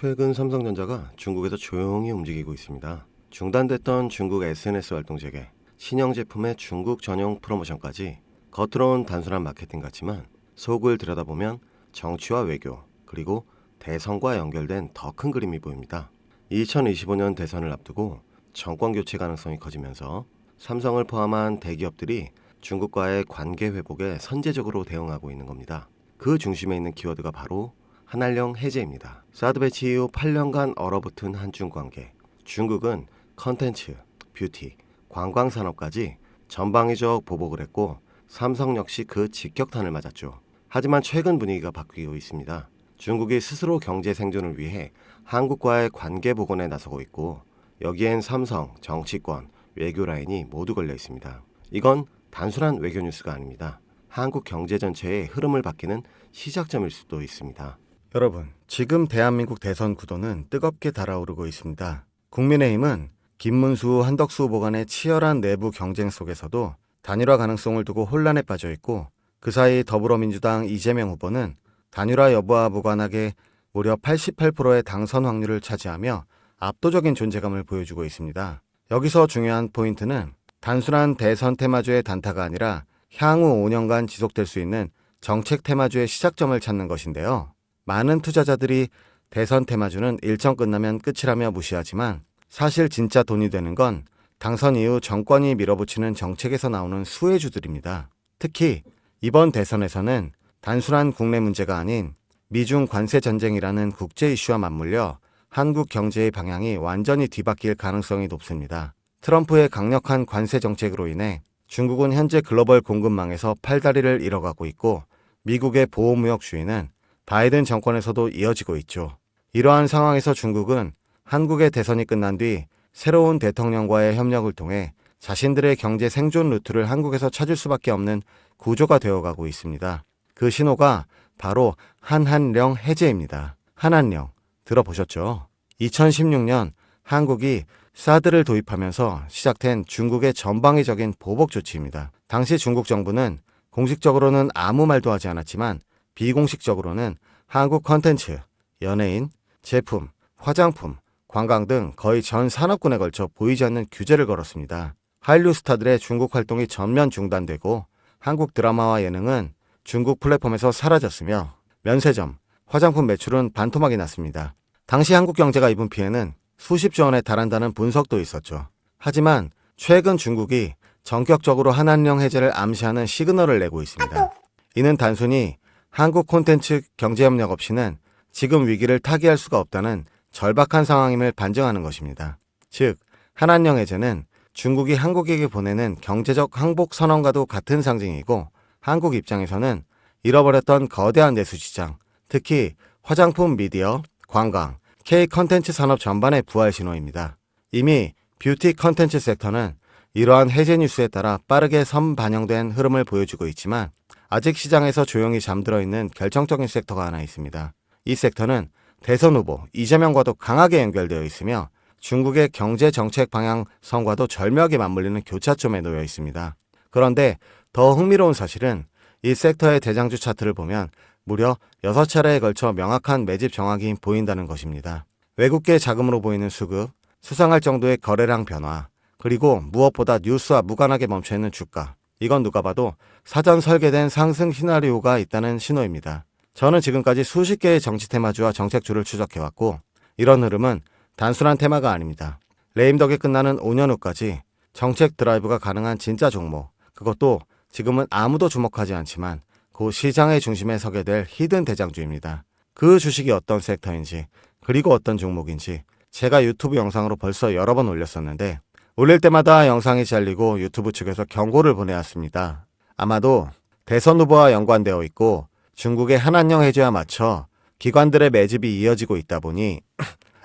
최근 삼성전자가 중국에서 조용히 움직이고 있습니다. 중단됐던 중국 SNS 활동 재개, 신형 제품의 중국 전용 프로모션까지 겉으론 단순한 마케팅 같지만 속을 들여다보면 정치와 외교, 그리고 대선과 연결된 더 큰 그림이 보입니다. 2025년 대선을 앞두고 정권 교체 가능성이 커지면서 삼성을 포함한 대기업들이 중국과의 관계 회복에 선제적으로 대응하고 있는 겁니다. 그 중심에 있는 키워드가 바로 한한령 해제입니다. 사드 배치 이후 8년간 얼어붙은 한중 관계. 중국은 컨텐츠, 뷰티, 관광 산업까지 전방위적 보복을 했고 삼성 역시 그 직격탄을 맞았죠. 하지만 최근 분위기가 바뀌고 있습니다. 중국이 스스로 경제 생존을 위해 한국과의 관계 복원에 나서고 있고 여기엔 삼성, 정치권, 외교 라인이 모두 걸려 있습니다. 이건 단순한 외교 뉴스가 아닙니다. 한국 경제 전체의 흐름을 바뀌는 시작점일 수도 있습니다. 여러분, 지금 대한민국 대선 구도는 뜨겁게 달아오르고 있습니다. 국민의힘은 김문수, 한덕수 후보 간의 치열한 내부 경쟁 속에서도 단일화 가능성을 두고 혼란에 빠져 있고 그 사이 더불어민주당 이재명 후보는 단일화 여부와 무관하게 무려 88%의 당선 확률을 차지하며 압도적인 존재감을 보여주고 있습니다. 여기서 중요한 포인트는 단순한 대선 테마주의 단타가 아니라 향후 5년간 지속될 수 있는 정책 테마주의 시작점을 찾는 것인데요. 많은 투자자들이 대선 테마주는 일정 끝나면 끝이라며 무시하지만 사실 진짜 돈이 되는 건 당선 이후 정권이 밀어붙이는 정책에서 나오는 수혜주들입니다. 특히 이번 대선에서는 단순한 국내 문제가 아닌 미중 관세 전쟁이라는 국제 이슈와 맞물려 한국 경제의 방향이 완전히 뒤바뀔 가능성이 높습니다. 트럼프의 강력한 관세 정책으로 인해 중국은 현재 글로벌 공급망에서 팔다리를 잃어가고 있고 미국의 보호무역 주의는 바이든 정권에서도 이어지고 있죠. 이러한 상황에서 중국은 한국의 대선이 끝난 뒤 새로운 대통령과의 협력을 통해 자신들의 경제 생존 루트를 한국에서 찾을 수밖에 없는 구조가 되어가고 있습니다. 그 신호가 바로 한한령 해제입니다. 한한령 들어보셨죠? 2016년 한국이 사드를 도입하면서 시작된 중국의 전방위적인 보복 조치입니다. 당시 중국 정부는 공식적으로는 아무 말도 하지 않았지만 비공식적으로는 한국 컨텐츠, 연예인, 제품, 화장품, 관광 등 거의 전 산업군에 걸쳐 보이지 않는 규제를 걸었습니다. 한류 스타들의 중국 활동이 전면 중단되고 한국 드라마와 예능은 중국 플랫폼에서 사라졌으며 면세점, 화장품 매출은 반토막이 났습니다. 당시 한국 경제가 입은 피해는 수십조 원에 달한다는 분석도 있었죠. 하지만 최근 중국이 전격적으로 한한령 해제를 암시하는 시그널을 내고 있습니다. 이는 단순히 한국 콘텐츠 경제협력 없이는 지금 위기를 타개할 수가 없다는 절박한 상황임을 반증하는 것입니다. 즉, 한한령 해제는 중국이 한국에게 보내는 경제적 항복 선언과도 같은 상징이고 한국 입장에서는 잃어버렸던 거대한 내수시장, 특히 화장품 미디어, 관광, K 컨텐츠 산업 전반의 부활 신호입니다. 이미 뷰티 컨텐츠 섹터는 이러한 해제 뉴스에 따라 빠르게 선반영된 흐름을 보여주고 있지만 아직 시장에서 조용히 잠들어 있는 결정적인 섹터가 하나 있습니다. 이 섹터는 대선 후보 이재명과도 강하게 연결되어 있으며 중국의 경제 정책 방향성과도 절묘하게 맞물리는 교차점에 놓여 있습니다. 그런데 더 흥미로운 사실은 이 섹터의 대장주 차트를 보면 무려 6차례에 걸쳐 명확한 매집 정확이 보인다는 것입니다. 외국계 자금으로 보이는 수급, 수상할 정도의 거래량 변화, 그리고 무엇보다 뉴스와 무관하게 멈춰있는 주가. 이건 누가 봐도 사전 설계된 상승 시나리오가 있다는 신호입니다. 저는 지금까지 수십 개의 정치 테마주와 정책주를 추적해왔고 이런 흐름은 단순한 테마가 아닙니다. 레임덕에 끝나는 5년 후까지 정책 드라이브가 가능한 진짜 종목, 그것도 지금은 아무도 주목하지 않지만 그 시장의 중심에 서게 될 히든 대장주입니다. 그 주식이 어떤 섹터인지 그리고 어떤 종목인지 제가 유튜브 영상으로 벌써 여러 번 올렸었는데 올릴 때마다 영상이 잘리고 유튜브 측에서 경고를 보내왔습니다. 아마도 대선 후보와 연관되어 있고 중국의 한한령 해제와 맞춰 기관들의 매집이 이어지고 있다 보니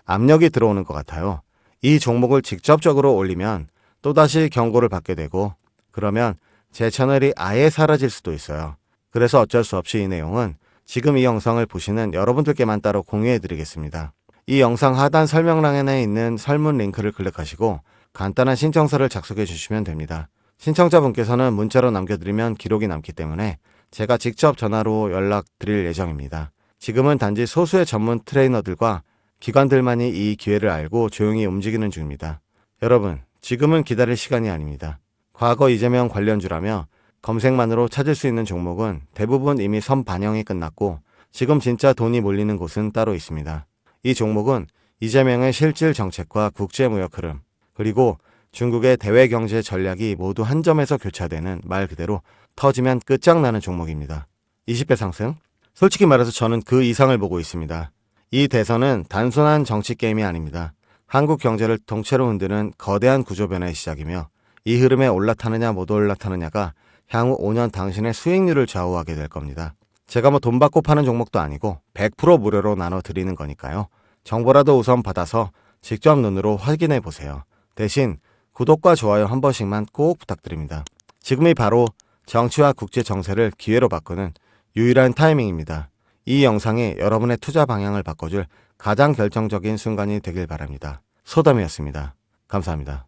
압력이 들어오는 것 같아요. 이 종목을 직접적으로 올리면 또다시 경고를 받게 되고 그러면 제 채널이 아예 사라질 수도 있어요. 그래서 어쩔 수 없이 이 내용은 지금 이 영상을 보시는 여러분들께만 따로 공유해드리겠습니다. 이 영상 하단 설명란에 있는 설문 링크를 클릭하시고 간단한 신청서를 작성해 주시면 됩니다. 신청자분께서는 문자로 남겨드리면 기록이 남기 때문에 제가 직접 전화로 연락드릴 예정입니다. 지금은 단지 소수의 전문 트레이너들과 기관들만이 이 기회를 알고 조용히 움직이는 중입니다. 여러분, 지금은 기다릴 시간이 아닙니다. 과거 이재명 관련주라며 검색만으로 찾을 수 있는 종목은 대부분 이미 선반영이 끝났고 지금 진짜 돈이 몰리는 곳은 따로 있습니다. 이 종목은 이재명의 실질 정책과 국제무역 흐름, 그리고 중국의 대외경제 전략이 모두 한 점에서 교차되는 말 그대로 터지면 끝장나는 종목입니다. 20배 상승? 솔직히 말해서 저는 그 이상을 보고 있습니다. 이 대선은 단순한 정치 게임이 아닙니다. 한국 경제를 통째로 흔드는 거대한 구조 변화의 시작이며 이 흐름에 올라타느냐 못 올라타느냐가 향후 5년 당신의 수익률을 좌우하게 될 겁니다. 제가 뭐 돈 받고 파는 종목도 아니고 100% 무료로 나눠드리는 거니까요. 정보라도 우선 받아서 직접 눈으로 확인해 보세요. 대신 구독과 좋아요 한 번씩만 꼭 부탁드립니다. 지금이 바로 정치와 국제 정세를 기회로 바꾸는 유일한 타이밍입니다. 이 영상이 여러분의 투자 방향을 바꿔줄 가장 결정적인 순간이 되길 바랍니다. 소담이었습니다. 감사합니다.